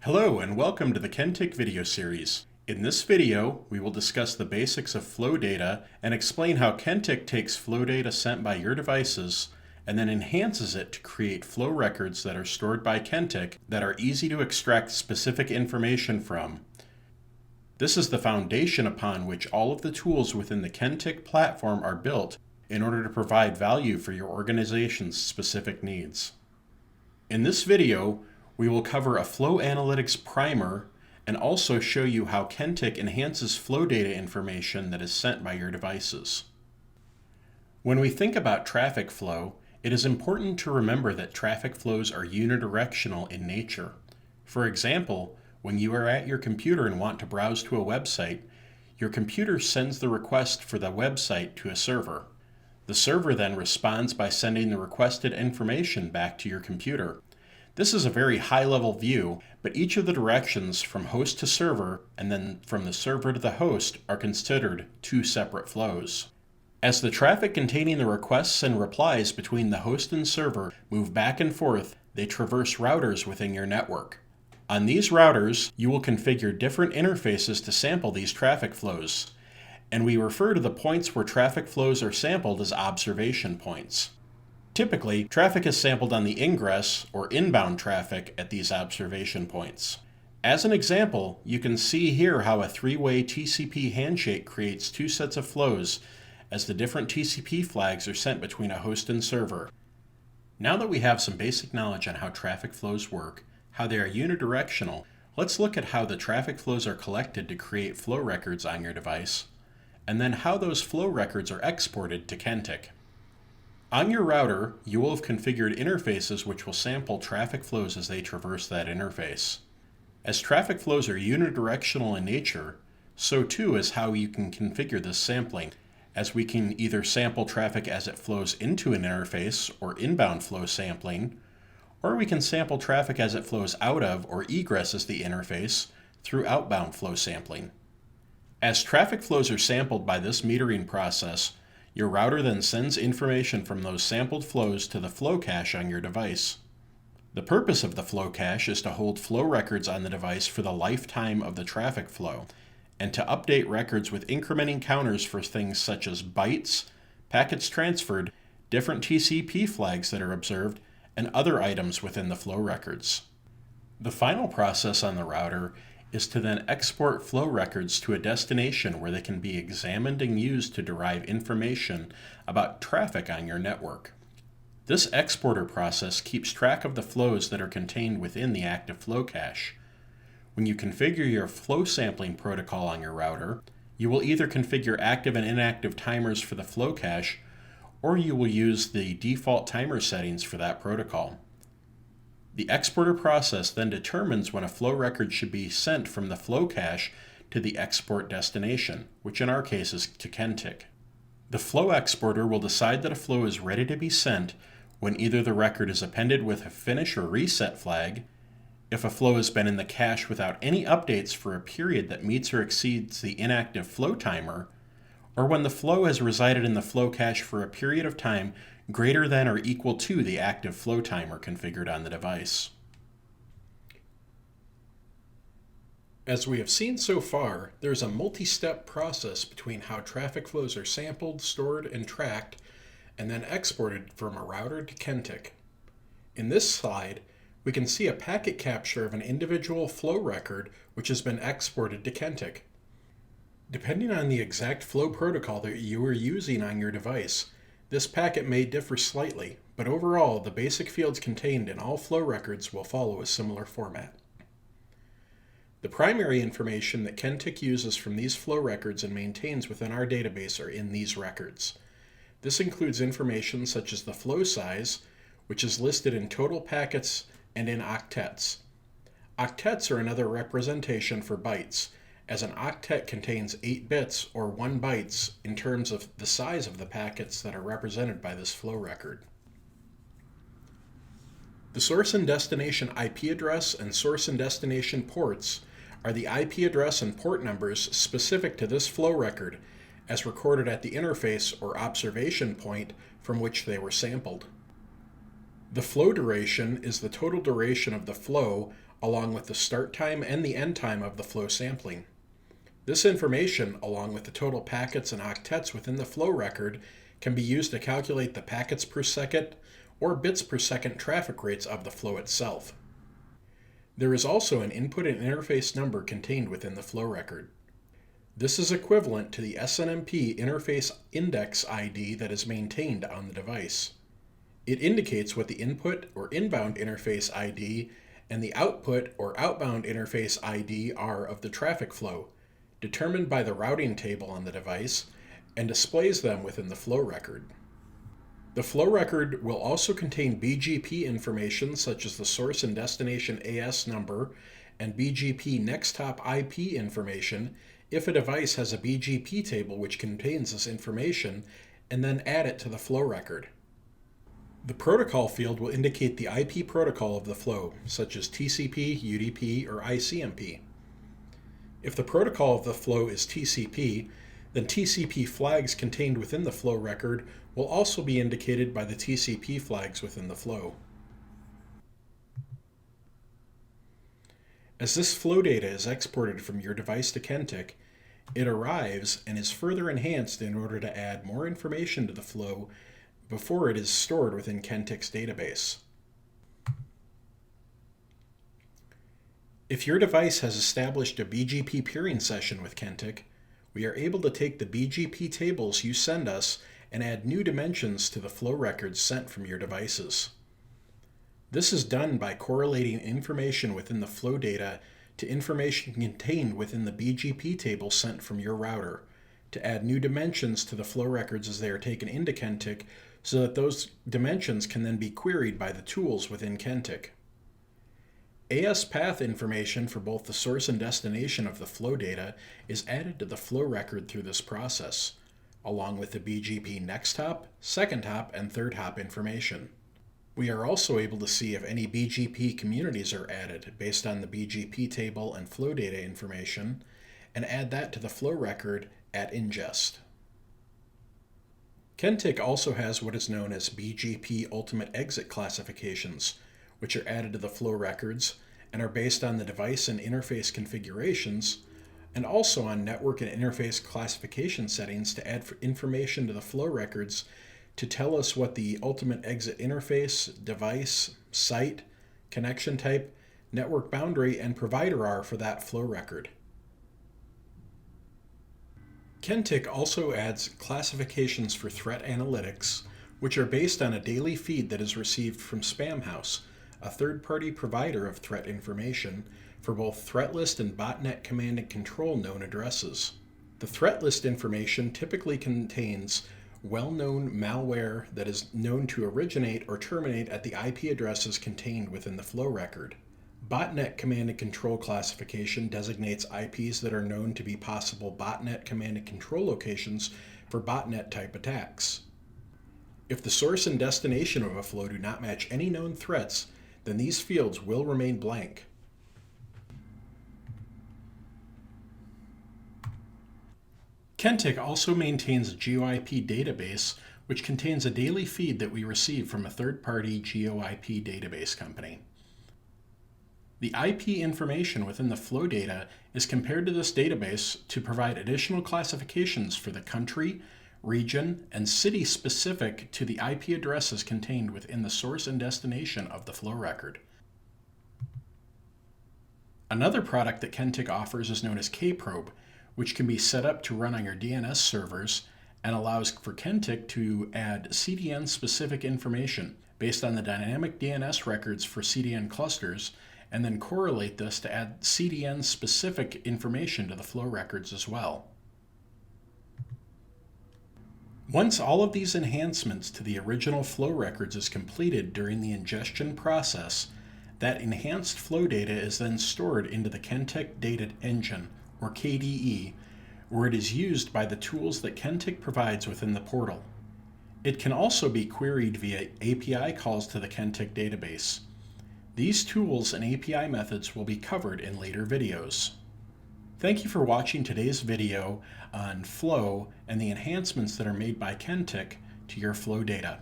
Hello and welcome to the Kentik video series. In this video, we will discuss the basics of flow data and explain how Kentik takes flow data sent by your devices and then enhances it to create flow records that are stored by Kentik that are easy to extract specific information from. This is the foundation upon which all of the tools within the Kentik platform are built in order to provide value for your organization's specific needs. In this video, we will cover a flow analytics primer and also show you how Kentik enhances flow data information that is sent by your devices. When we think about traffic flow, it is important to remember that traffic flows are unidirectional in nature. For example, when you are at your computer and want to browse to a website, your computer sends the request for the website to a server. The server then responds by sending the requested information back to your computer. This is a very high-level view, but each of the directions from host to server and then from the server to the host are considered two separate flows. As the traffic containing the requests and replies between the host and server move back and forth, they traverse routers within your network. On these routers, you will configure different interfaces to sample these traffic flows, and we refer to the points where traffic flows are sampled as observation points. Typically, traffic is sampled on the ingress or inbound traffic at these observation points. As an example, you can see here how a three-way TCP handshake creates two sets of flows as the different TCP flags are sent between a host and server. Now that we have some basic knowledge on how traffic flows work, how they are unidirectional, let's look at how the traffic flows are collected to create flow records on your device, and then how those flow records are exported to Kentik. On your router, you will have configured interfaces which will sample traffic flows as they traverse that interface. As traffic flows are unidirectional in nature, so too is how you can configure this sampling, as we can either sample traffic as it flows into an interface or inbound flow sampling, or we can sample traffic as it flows out of or egresses the interface through outbound flow sampling. As traffic flows are sampled by this metering process, your router then sends information from those sampled flows to the flow cache on your device. The purpose of the flow cache is to hold flow records on the device for the lifetime of the traffic flow, and to update records with incrementing counters for things such as bytes, packets transferred, different TCP flags that are observed, and other items within the flow records. The final process on the router is to then export flow records to a destination where they can be examined and used to derive information about traffic on your network. This exporter process keeps track of the flows that are contained within the active flow cache. When you configure your flow sampling protocol on your router, you will either configure active and inactive timers for the flow cache, or you will use the default timer settings for that protocol. The exporter process then determines when a flow record should be sent from the flow cache to the export destination, which in our case is to Kentik. The flow exporter will decide that a flow is ready to be sent when either the record is appended with a finish or reset flag, if a flow has been in the cache without any updates for a period that meets or exceeds the inactive flow timer, or when the flow has resided in the flow cache for a period of time greater than or equal to the active flow timer configured on the device. As we have seen so far, there is a multi-step process between how traffic flows are sampled, stored, and tracked, and then exported from a router to Kentik. In this slide, we can see a packet capture of an individual flow record which has been exported to Kentik. Depending on the exact flow protocol that you are using on your device, this packet may differ slightly, but overall, the basic fields contained in all flow records will follow a similar format. The primary information that Kentik uses from these flow records and maintains within our database are in these records. This includes information such as the flow size, which is listed in total packets and in octets. Octets are another representation for bytes, as an octet contains 8 bits or 1 bytes in terms of the size of the packets that are represented by this flow record. The source and destination IP address and source and destination ports are the IP address and port numbers specific to this flow record as recorded at the interface or observation point from which they were sampled. The flow duration is the total duration of the flow along with the start time and the end time of the flow sampling. This information, along with the total packets and octets within the flow record, can be used to calculate the packets per second or bits per second traffic rates of the flow itself. There is also an input and interface number contained within the flow record. This is equivalent to the SNMP interface index ID that is maintained on the device. It indicates what the input or inbound interface ID and the output or outbound interface ID are of the traffic flow, determined by the routing table on the device, and displays them within the flow record. The flow record will also contain BGP information such as the source and destination AS number and BGP next hop IP information if a device has a BGP table which contains this information, and then add it to the flow record. The protocol field will indicate the IP protocol of the flow, such as TCP, UDP, or ICMP. If the protocol of the flow is TCP, then TCP flags contained within the flow record will also be indicated by the TCP flags within the flow. As this flow data is exported from your device to Kentik, it arrives and is further enhanced in order to add more information to the flow before it is stored within Kentik's database. If your device has established a BGP peering session with Kentik, we are able to take the BGP tables you send us and add new dimensions to the flow records sent from your devices. This is done by correlating information within the flow data to information contained within the BGP table sent from your router to add new dimensions to the flow records as they are taken into Kentik so that those dimensions can then be queried by the tools within Kentik. AS path information for both the source and destination of the flow data is added to the flow record through this process, along with the BGP next hop, second hop, and third hop information. We are also able to see if any BGP communities are added based on the BGP table and flow data information, and add that to the flow record at ingest. Kentik also has what is known as BGP ultimate exit classifications, which are added to the flow records and are based on the device and interface configurations, and also on network and interface classification settings to add information to the flow records to tell us what the ultimate exit interface, device, site, connection type, network boundary, and provider are for that flow record. Kentik also adds classifications for threat analytics, which are based on a daily feed that is received from Spamhaus, a third-party provider of threat information for both threat list and botnet command and control known addresses. The threat list information typically contains well-known malware that is known to originate or terminate at the IP addresses contained within the flow record. Botnet command and control classification designates IPs that are known to be possible botnet command and control locations for botnet type attacks. If the source and destination of a flow do not match any known threats, then these fields will remain blank. Kentik also maintains a GeoIP database which contains a daily feed that we receive from a third-party GeoIP database company. The IP information within the flow data is compared to this database to provide additional classifications for the country, region, and city specific to the IP addresses contained within the source and destination of the flow record. Another product that Kentik offers is known as Kprobe, which can be set up to run on your DNS servers and allows for Kentik to add CDN-specific information based on the dynamic DNS records for CDN clusters, and then correlate this to add CDN-specific information to the flow records as well. Once all of these enhancements to the original flow records is completed during the ingestion process, that enhanced flow data is then stored into the Kentik Data Engine, or KDE, where it is used by the tools that Kentik provides within the portal. It can also be queried via API calls to the Kentik database. These tools and API methods will be covered in later videos. Thank you for watching today's video on flow and the enhancements that are made by Kentik to your flow data.